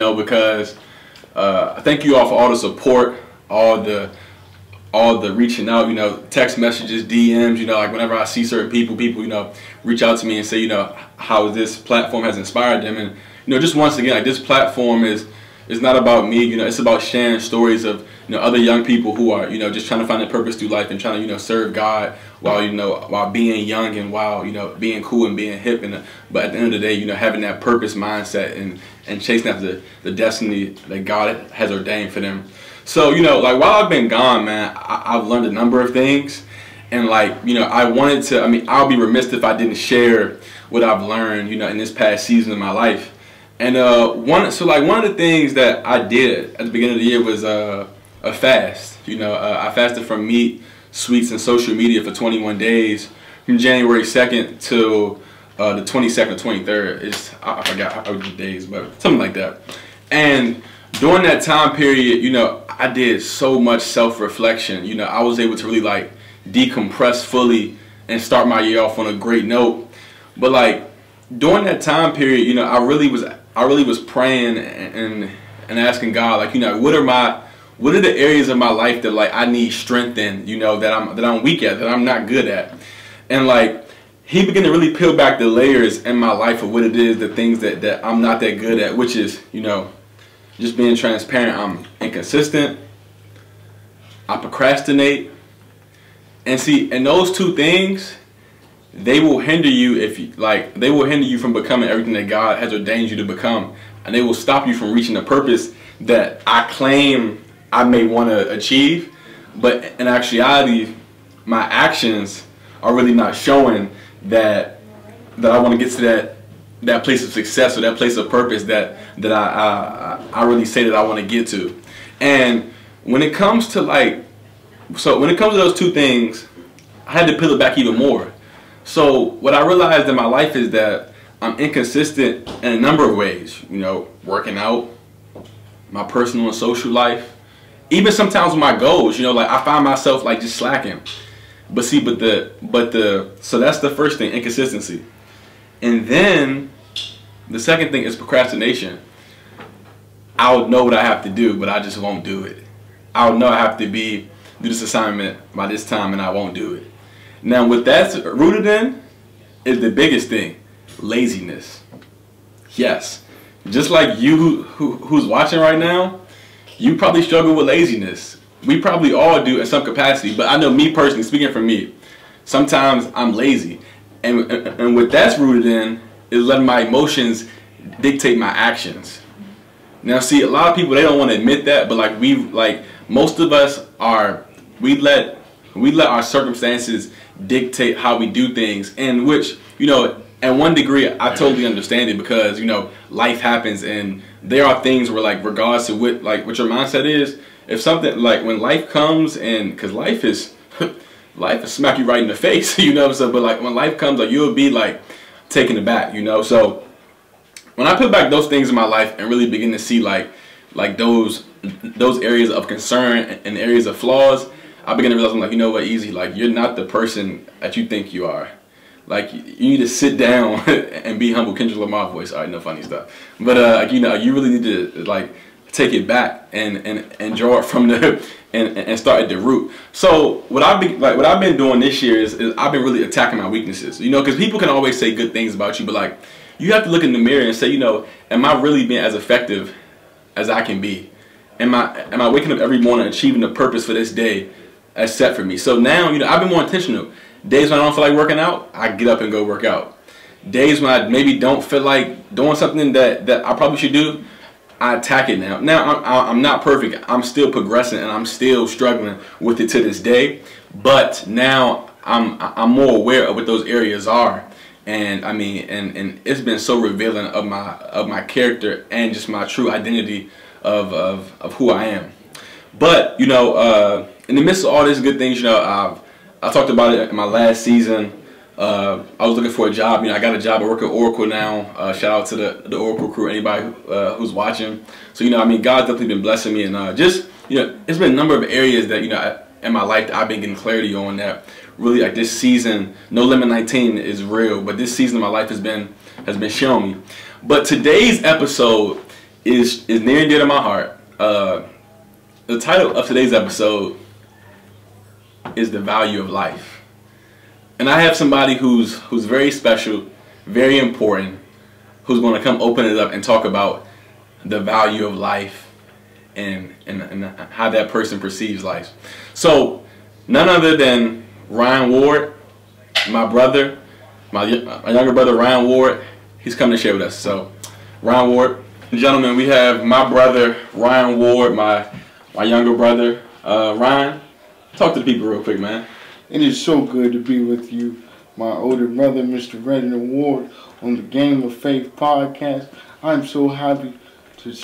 Because I thank you all for all the support, all the reaching out, text messages, DMs, like whenever I see certain people, reach out to me and say, how this platform has inspired them. And, just once again, like, this platform is not about me, it's about sharing stories of, other young people who are, just trying to find their purpose through life and trying to, serve God while, while being young and while, being cool and being hip. But at the end of the day, having that purpose mindset and chasing after the destiny that God has ordained for them. So, like, while I've been gone, man, I've learned a number of things. And, like, I wanted to, I'll be remiss if I didn't share what I've learned, in this past season of my life. And one of the things that I did at the beginning of the year was a fast. I fasted from meat, sweets, and social media for 21 days from January 2nd till the 22nd, 23rd. I forgot how many days, but something like that. And during that time period, I did so much self-reflection. I was able to really, like, decompress fully and start my year off on a great note. But, like, during that time period, I really was praying and asking God, like, what are the areas of my life that, like, I need strength in, that I'm weak at, that I'm not good at. And, like, He began to really peel back the layers in my life of what it is, the things that I'm not that good at, which is, just being transparent. I'm inconsistent. I procrastinate. And see, and those two things, they will hinder you they will hinder you from becoming everything that God has ordained you to become. And they will stop you from reaching the purpose that I claim I may want to achieve. But in actuality, my actions are really not showing that I want to get to that place of success or that place of purpose that I really say that I want to get to. And when it comes to when it comes to those two things, I had to peel it back even more. So what I realized in my life is that I'm inconsistent in a number of ways. Working out, my personal and social life, even sometimes with my goals. Like, I find myself, like, just slacking. But see, so that's the first thing, inconsistency. And then the second thing is procrastination. I'll know what I have to do, but I just won't do it. I'll know I have to do this assignment by this time, and I won't do it. Now, what that's rooted in is the biggest thing: laziness. Yes, just like you who's watching right now, you probably struggle with laziness. We probably all do in some capacity, but I know me personally, speaking for me, sometimes I'm lazy. And what that's rooted in is letting my emotions dictate my actions. Now, see, a lot of people, they don't want to admit that, but most of us we let our circumstances dictate how we do things, and which, at one degree, I totally understand it, because, life happens, and there are things where, like, regardless of what your mindset is, if something, like, when life comes, and because life is smack you right in the face, so, but, like, when life comes, like, you'll be, like, taken aback, so when I put back those things in my life and really begin to see like those areas of concern and areas of flaws, I begin to realize, I'm like, what, Easy, like, you're not the person that you think you are. Like, you need to sit down and be humble. Kendrick Lamar voice. All right, no funny stuff. But you really need to, like, take it back and draw it from the and start at the root. So what I've been doing this year is I've been really attacking my weaknesses. Because people can always say good things about you, but, like, you have to look in the mirror and say, am I really being as effective as I can be? Am I waking up every morning achieving the purpose for this day as set for me? So now, I've been more intentional. Days when I don't feel like working out, I get up and go work out. Days when I maybe don't feel like doing something that I probably should do, I attack it now. Now, I'm not perfect. I'm still progressing, and I'm still struggling with it to this day. But now I'm more aware of what those areas are. And and it's been so revealing of my character and just my true identity of who I am. But in the midst of all these good things, I talked about it in my last season. I was looking for a job. I got a job. I work at Oracle now. Shout out to the Oracle crew, anybody who's watching. So God's definitely been blessing me, and it's been a number of areas that in my life that I've been getting clarity on, that really, like, this season, No Limit 19 is real, but this season of my life has been showing me. But today's episode is near and dear to my heart. The title of today's episode is The Value of Life. And I have somebody who's very special, very important, who's going to come open it up and talk about the value of life and how that person perceives life. So, none other than Ryan Ward, my brother, my younger brother Ryan Ward, he's coming to share with us. So, Ryan Ward, gentlemen, we have my brother Ryan Ward, my younger brother. Ryan, talk to the people real quick, man. It is so good to be with you, my older brother, Mr. Reginald Ward, on the Game of Faith podcast. I'm so happy to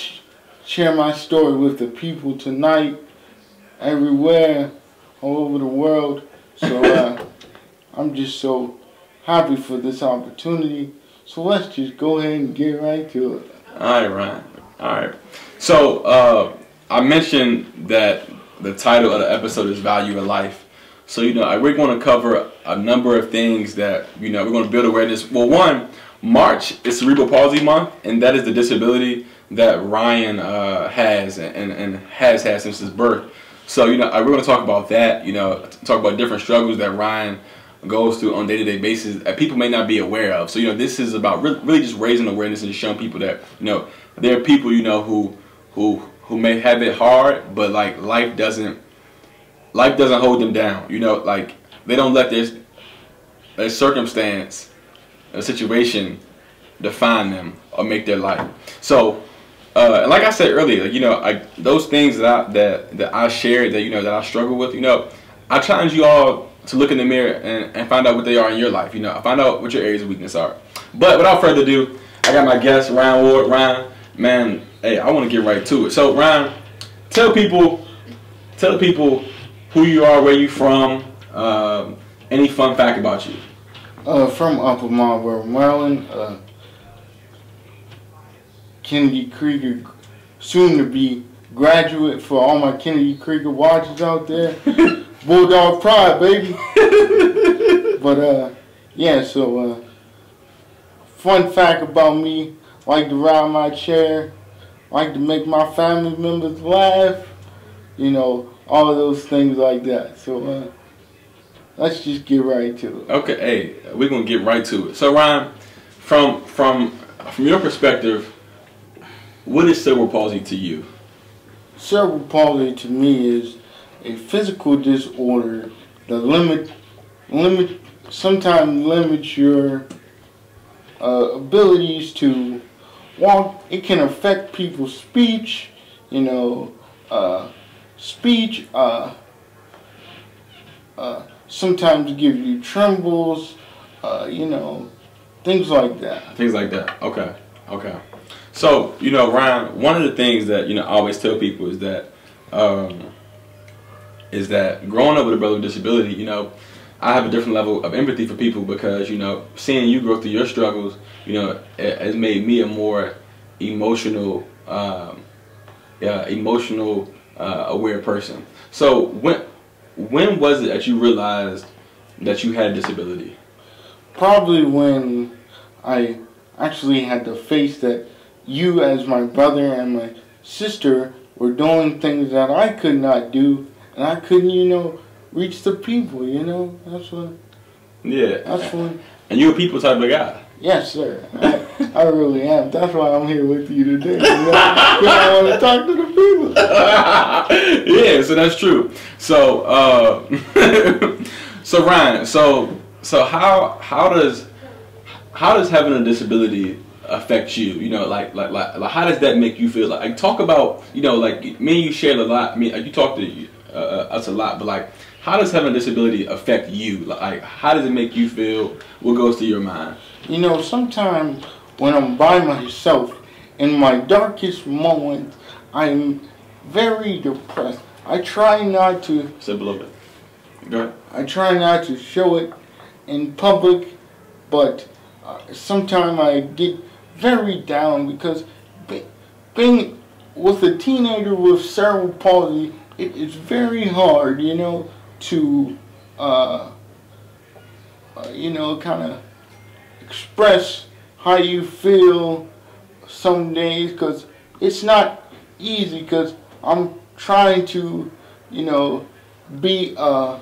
share my story with the people tonight, everywhere, all over the world. So I'm just so happy for this opportunity. So let's just go ahead and get right to it. All right, Ryan. All right. So I mentioned that the title of the episode is Value of Life. So, we're going to cover a number of things that, we're going to build awareness. Well, one, March is Cerebral Palsy Month, and that is the disability that Ryan has and has had since his birth. So, we're going to talk about that, talk about different struggles that Ryan goes through on a day-to-day basis that people may not be aware of. So, this is about really just raising awareness and showing people that, there are people, who may have it hard, but, like, life doesn't hold them down. Like, they don't let their circumstance, a situation define them or make their life. So, and like I said earlier, those things that I shared, that I struggle with, I challenge you all to look in the mirror and find out what they are in your life. Find out what your areas of weakness are. But without further ado, I got my guest, Ryan Ward. Ryan, man, hey, I want to get right to it. So, Ryan, tell the people who you are, where you from, any fun fact about you. From Upper Marlboro, Maryland. Kennedy Krieger, soon to be graduate for all my Kennedy Krieger watchers out there. Bulldog pride, baby. But yeah, so fun fact about me, like to ride my chair, like to make my family members laugh, all of those things like that. So let's just get right to it. Okay, hey, we're gonna get right to it. So, Ryan, from your perspective, what is cerebral palsy to you? Cerebral palsy to me is a physical disorder that sometimes limits your abilities to walk. It can affect people's speech, sometimes give you trembles, things like that. Things like that. Okay. So, Ryan, one of the things that, I always tell people is that growing up with a brother with disability, I have a different level of empathy for people because, seeing you go through your struggles, it has made me a more emotional aware person. So when was it that you realized that you had a disability? Probably when I actually had to face that you as my brother and my sister were doing things that I could not do, and I couldn't, reach the people, That's when. Yeah. That's when. And you're a people type of guy. Yes, sir. I really am. That's why I'm here with you today. Because I want to talk to the people. Yeah, so that's true. So, so Ryan, so how does having a disability affect you? Like how does that make you feel? Like talk about, like me and you shared a lot. I mean, you talk to us a lot, but like, how does having a disability affect you? Like, how does it make you feel? What goes through your mind? Sometimes when I'm by myself, in my darkest moments, I'm very depressed. I try not to. Say a little bit. Go ahead. I try not to show it in public, but sometimes I get very down because being with a teenager with cerebral palsy, it is very hard, to kind of express how you feel some days, because it's not easy because I'm trying to, be a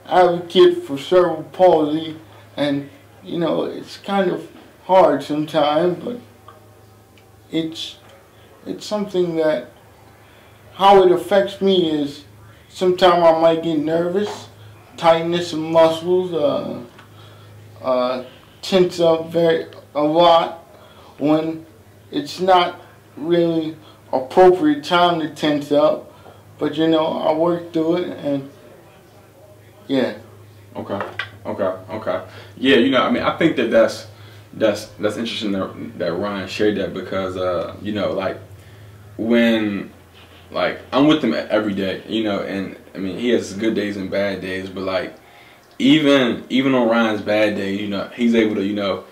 advocate for cerebral palsy, and it's kind of hard sometimes, but it's something that how it affects me is sometimes I might get nervous, tightness of muscles, tense up a lot when it's not really appropriate time to tense up, but I work through it, and yeah. Okay. Yeah, I mean, I think that's interesting that Ryan shared that, because like when I'm with him every day, and I mean, he has good days and bad days, but like even on Ryan's bad day, he's able to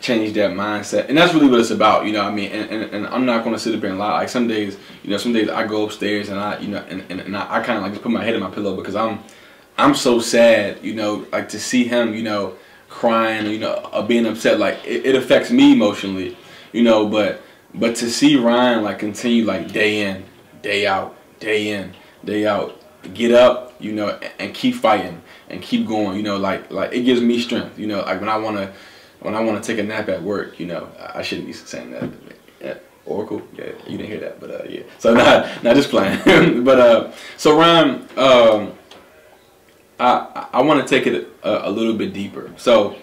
change that mindset, and that's really what it's about, I mean, and I'm not going to sit up here and lie. Like some days I go upstairs and I I kind of like just put my head in my pillow because I'm so sad, like to see him, crying, being upset, like it affects me emotionally, but to see Ryan like continue like day in, day out, get up, and keep fighting and keep going, like it gives me strength, like when I want to take a nap at work, I shouldn't be saying that. Yeah, Oracle, yeah, you didn't hear that, but yeah. So not just playing, but so Ryan, I want to take it a little bit deeper. So,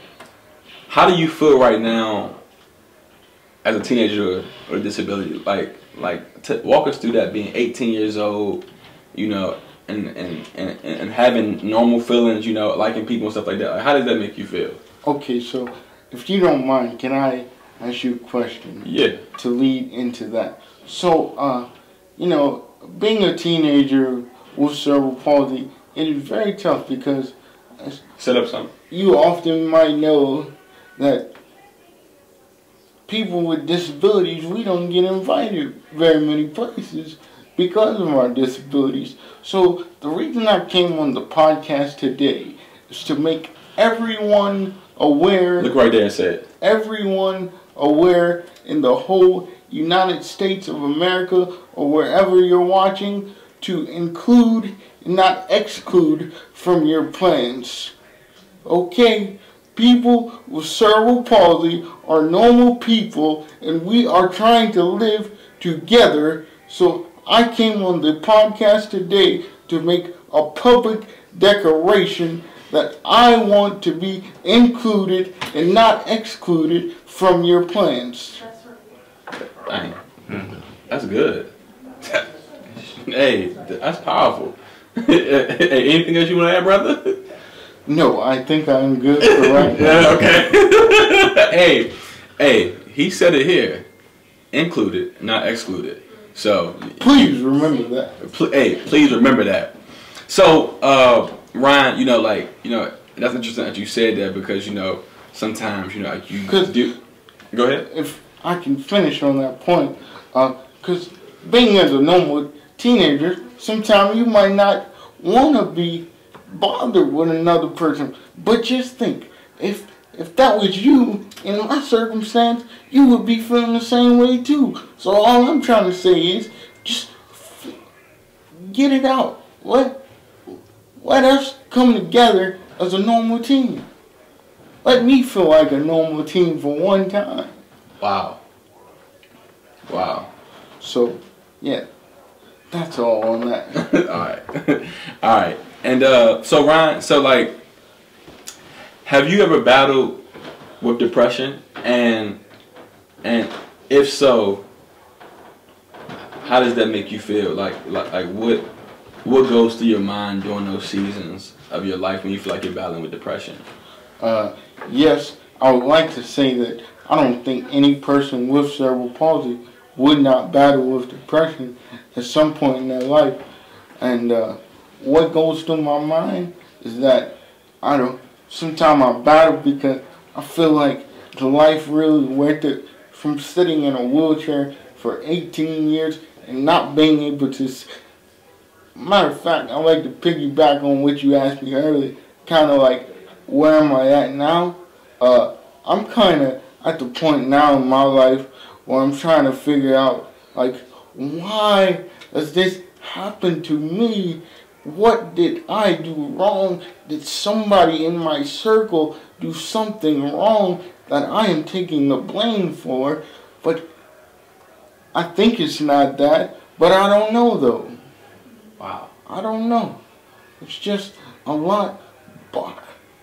how do you feel right now as a teenager with a disability? Like walk us through that, being 18 years old, and having normal feelings, liking people and stuff like that. Like, how does that make you feel? Okay, so if you don't mind, can I ask you a question? Yeah. To lead into that. So, being a teenager with cerebral palsy, it is very tough because set up something. You often might know that people with disabilities, we don't get invited very many places because of our disabilities. So the reason I came on the podcast today is to make everyone aware. Look right there and say it. Everyone aware in the whole United States of America or wherever you're watching, to include and not exclude from your plans. Okay? People with cerebral palsy are normal people, and we are trying to live together. So I came on the podcast today to make a public declaration that I want to be included and not excluded from your plans. Dang. That's good. Hey, that's powerful. Hey, anything else you want to add, brother? No, I think I'm good for right now. Yeah, okay. Hey, he said it here. Included, not excluded. So please remember that. Please remember that. So, Ryan, that's interesting that you said that, because sometimes you do. Go ahead. If I can finish on that point, because being as a normal teenager, sometimes you might not want to be bothered with another person. But just think, if that was you in my circumstance, you would be feeling the same way too. So all I'm trying to say is, just get it out. Let us come together as a normal team. Let me feel like a normal team for one time. Wow. So, yeah, that's all on that. All right. And so Ryan, have you ever battled with depression? And if so, how does that make you feel? Like what goes through your mind during those seasons of your life when you feel like you're battling with depression? Yes, I would like to say that I don't think any person with cerebral palsy would not battle with depression at some point in their life. And what goes through my mind is that sometimes I battle because I feel like the life really worth it, from sitting in a wheelchair for 18 years and not being able to. Matter of fact, I like to piggyback on what you asked me earlier, kind of like, where am I at now? I'm kind of at the point now in my life where I'm trying to figure out Like, why does this happen to me? What did I do wrong? Did somebody in my circle do something wrong that I am taking the blame for? But I think it's not that, but I don't know though. Wow. I don't know. It's just a lot.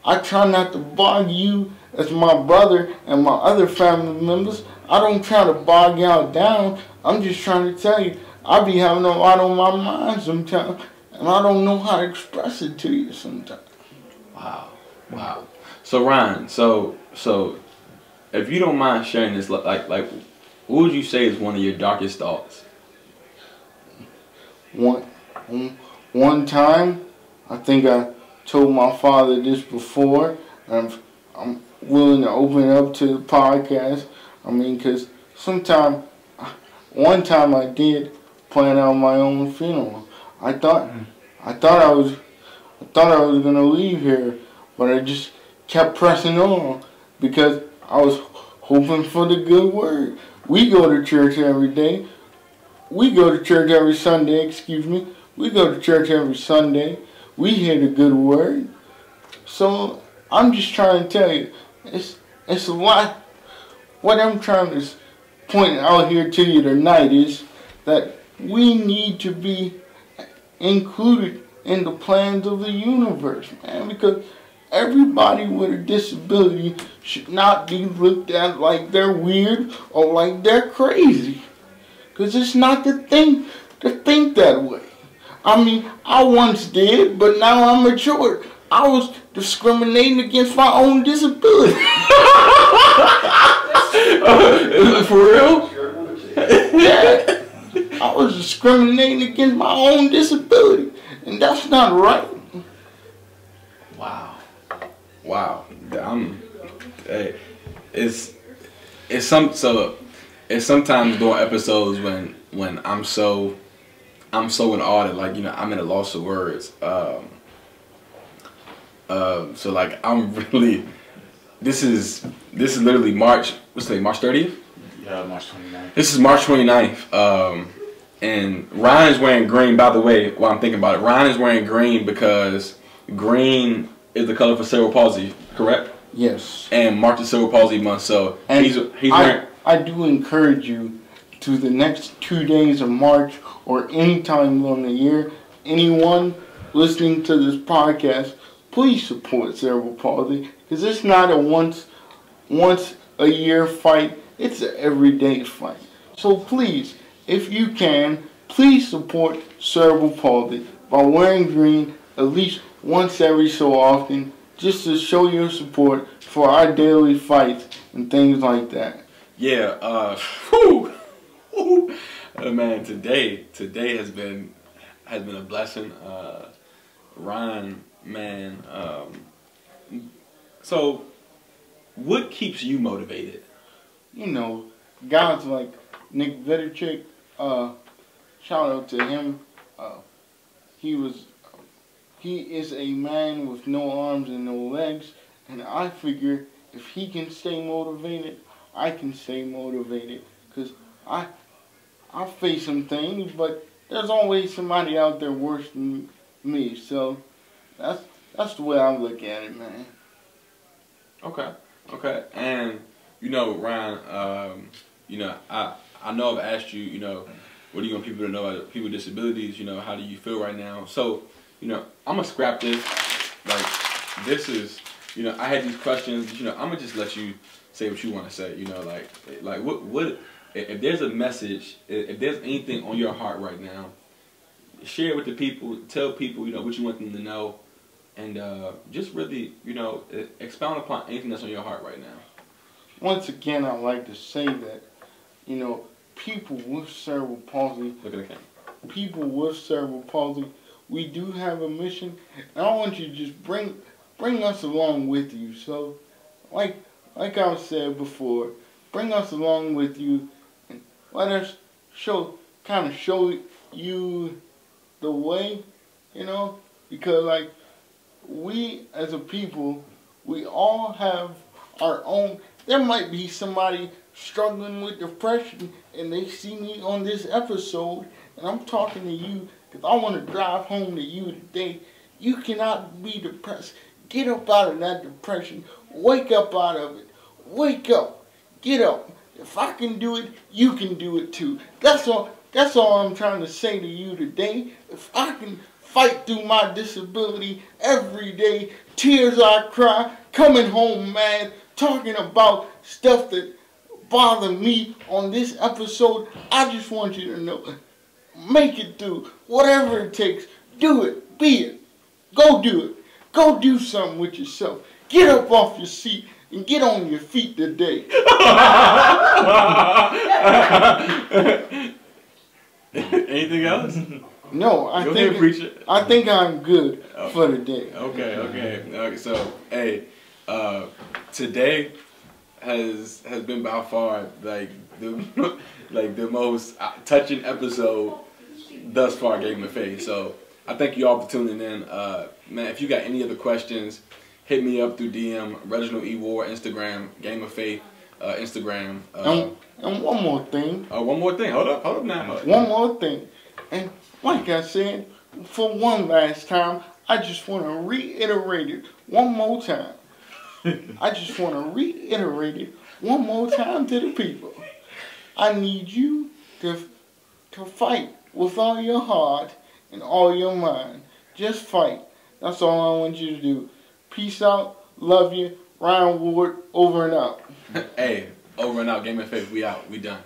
I try not to bog you as my brother and my other family members. I don't try to bog y'all down. I'm just trying to tell you, I be having a lot on my mind sometimes, and I don't know how to express it to you sometimes. Wow. Wow. So Ryan, so if you don't mind sharing this, like what would you say is one of your darkest thoughts? One time, I think I told my father this before, and I'm willing to open it up to the podcast. I mean, because one time I did plan out my own funeral. I thought I was gonna leave here, but I just kept pressing on because I was hoping for the good word. We go to church every day. We go to church every Sunday. Excuse me. We go to church every Sunday. We hear the good word. So I'm just trying to tell you, it's a lot. What I'm trying to point out here to you tonight is that we need to be included in the plans of the universe, man, because everybody with a disability should not be looked at like they're weird or like they're crazy. Because it's not the thing to think that way. I mean, I once did, but now I'm mature. I was discriminating against my own disability. For real? Yeah. I was discriminating against my own disability. And that's not right. Wow. Wow. Hey, it's sometimes during episodes when I'm so in awe that, like, you know, I'm in a loss of words. So like I'm really this is literally March, what's today, March 30th? Yeah, March 29th. This is March 29th. And Ryan is wearing green, by the way, while I'm thinking about it. Ryan is wearing green because green is the color for cerebral palsy, correct? Yes. And March is cerebral palsy month, so and he's wearing... I do encourage you to the next 2 days of March or any time during the year, anyone listening to this podcast, please support cerebral palsy, because it's not a once a year fight, it's an everyday fight. So please, if you can, please support cerebral palsy by wearing green at least once every so often, just to show your support for our daily fights and things like that. Yeah, man, today has been a blessing. Ryan, man, so what keeps you motivated? You know, guys like Nick Vujicic, shout out to him. He is a man with no arms and no legs, and I figure if he can stay motivated, I can stay motivated, because I face some things, but there's always somebody out there worse than me. So that's the way I look at it, man. Okay, and you know, Ryan, you know, I know I've asked you, you know, what do you want people to know about people with disabilities? You know, how do you feel right now? So, you know, I'm gonna scrap this. Like, this is, you know, I had these questions. You know, I'm gonna just let you say what you want to say. You know, like what if there's a message, if there's anything on your heart right now, share it with the people. Tell people, you know, what you want them to know, and just really, you know, expound upon anything that's on your heart right now. Once again, I'd like to say that, you know, people with cerebral palsy, Look at the camera. people with cerebral palsy, we do have a mission, and I want you to just bring us along with you. So, like I said before, bring us along with you, and let us show you the way, you know, because like we as a people, we all have our own. There might be somebody struggling with depression and they see me on this episode and I'm talking to you because I want to drive home to you today, you cannot be depressed. Get up out of that depression. Wake up out of it. Wake up. Get up. If I can do it, you can do it too. That's all I'm trying to say to you today. If I can fight through my disability every day, tears I cry, coming home mad, talking about stuff that bother me on this episode, I just want you to know, make it through. Whatever it takes, do it. Be it. Go do it. Go do something with yourself. Get up off your seat and get on your feet today. Anything else? No, I think I'm good for the day. Okay. So, hey, today has been by far like the most touching episode thus far, Game of Faith. So I thank you all for tuning in. Man, if you got any other questions, hit me up through DM, Reginald E. Ward, Instagram, Game of Faith, Instagram. And one more thing. One more thing. Hold up now. One more thing. And like I said, for one last time, I just want to reiterate it one more time. I just want to reiterate it one more time to the people. I need you to fight with all your heart and all your mind. Just fight. That's all I want you to do. Peace out. Love you. Ryan Ward, over and out. Hey, over and out. Game of Faith. We out. We done.